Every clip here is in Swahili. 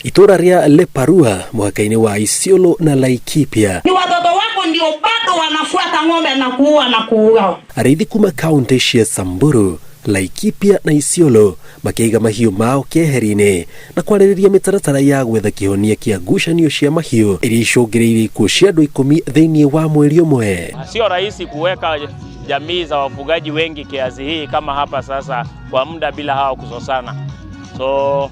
Itura ria Leparua mwakaini wa Isiolo na Laikipia. Ni watoto wako ndio bado wanafuata ng'ombe na kuua na kuua. Arithi kuma kaunti ya Samburu, Laikipia na Isiolo makeiga mahiũ mao keherine na kwarĩrĩria mĩtaratara ya gwetha kĩhonia kĩa ngucanio cia mahiũ iria icũngĩrĩirie ikuũ cia andũ 10 thĩinĩ wa mweri ũmwe. Sio rahisi kuweka jamii za wafugaji wengi kiasi hii kama hapa sasa kwa muda bila hao kusosana. So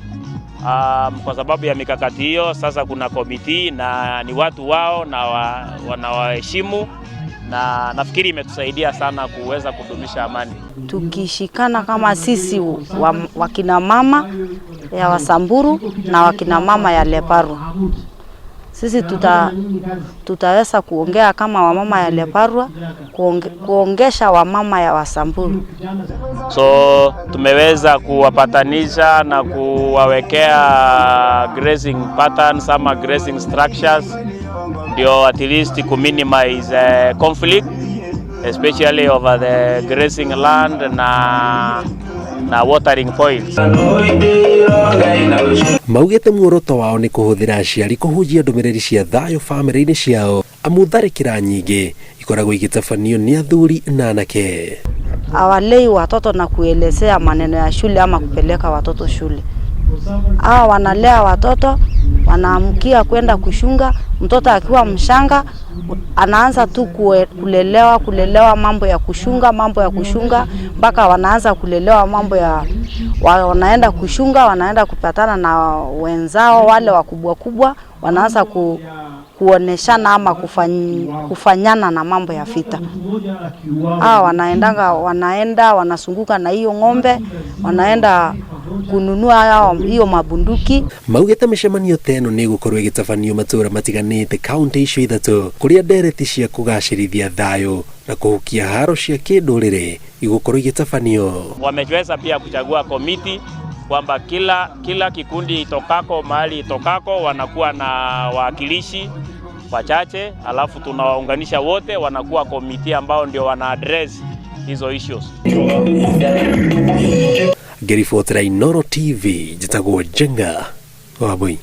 kwa sababu ya mikakati hiyo sasa kuna komiti na ni watu wao na wanawaheshimu, na nafikiri imetusaidia sana kuweza kudumisha amani. Tukishikana kama sisi wakina mama ya Wasamburu na wakina mama ya Leparu, sisi tutaweza kuongea kama wamama ya Leparu, kuongesha wamama ya Wasamburu. So tumeweza kuwapatanisha na kuwawekea grazing patterns ama grazing structures ndio at least to minimize conflict, especially over the grazing land na watering points. Maugete muoroto wao ni kuhuthira aciari kuhujia ndumiriri cia thayo family-ini ciao amu tharikira nyingi ikoragwo igitafanio ni athuri na anake. Awalei watoto na kuelezea maneno ya shule ama kupeleka watoto shule. Hawa wanalea watoto, wanaamkia kwenda kushunga. Mtoto akiwa mshanga anaanza tu kulelewa mambo ya kushunga mpaka wanaanza kulelewa mambo ya wanaenda kushunga, wanaenda kupatana na wenzao wale wakubwa, wanaanza kuoneshana ama kufanyana na mambo ya vita. Wanaenda wanasunguka na hiyo ng'ombe, wanaenda kununua hiyo mabunduki. Maugete mĩcemanio teno nĩ gũkorwo igĩtabanio matũra matiganĩte kaunti icio ithatũ kũrĩa ndereti cia kũgacĩrithia thayũ na kũhukia haro cia kĩndũrĩrĩ igũkorwo igĩtabanio. Wameweza pia kuchagua komiti kwamba kila kikundi itokako mahali itokako wanakuwa na wakilishi wachache, alafu tunawaunganisha wote wanakuwa komiti ambao ndio wana address hizo issues. Ngĩribotera Inooro TV, njĩtagwo Jenga Wambui.